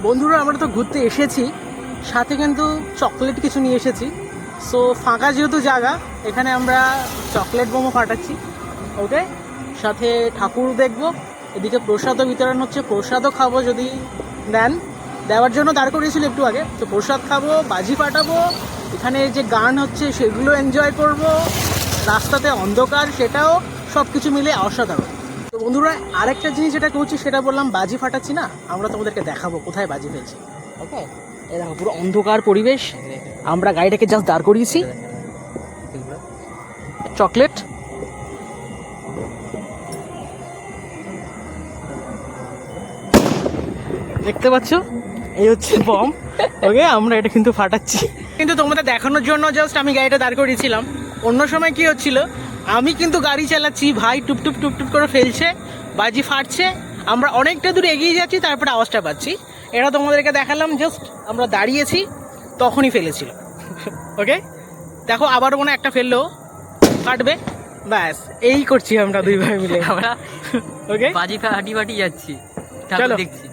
বন্ধুরা আমরা তো ঘুরতে এসেছি, সাথে কিন্তু চকলেট কিছু নিয়ে এসেছি। সো ফাঁকা যেহেতু জায়গা, এখানে আমরা চকলেট বোমও ফাটাচ্ছি। ওকে, সাথে ঠাকুর দেখবো, এদিকে প্রসাদও বিতরণ হচ্ছে, প্রসাদও খাবো যদি দেন। দেওয়ার জন্য দাঁড় করিয়েছিল একটু আগে, তো প্রসাদ খাবো, বাজি ফাটাবো, এখানে যে গান হচ্ছে সেগুলো এনজয় করব, রাস্তাতে অন্ধকার, সেটাও সব কিছু মিলে অসাধারণ। তো বন্ধুরা আরেকটা জিনিস যেটা করছি সেটা বললাম, বাজি ফাটাচ্ছি না, আমরা তোমাদেরকে দেখাবো কোথায় বাজি ফেলছি। ওকে, এই দেখো পুরো অন্ধকার পরিবেশ, আমরা গাড়িটাকে জাস্ট দাঁড় করিয়েছি। চকলেট, দেখতে পাচ্ছ, এই হচ্ছে বম। ওকে, আমরা এটা কিন্তু ফাটাচ্ছি, কিন্তু তোমাদের দেখানোর জন্য জাস্ট আমি গাড়িটা দাঁড় করিয়েছিলাম। অন্য সময় কি হচ্ছিল, আমি কিন্তু গাড়ি চালাচ্ছি, ভাই টুপটুপ টুপটুপ করে ফেলছে, বাজি ফাটছে, আমরা অনেকটা দূর এগিয়ে যাচ্ছি, তারপরে আওয়াজটা পাচ্ছি। এটা তোমাদেরকে দেখালাম, জাস্ট আমরা দাঁড়িয়েছি তখনই ফেলেছিল। ওকে, দেখো আবার মনে একটা ফেললেও ফাটবে, ব্যাস এই করছি আমরা দুই ভাই মিলে। আমরা ওকে, বাজি ফাটি ফাটি যাচ্ছি, চলো দেখছি।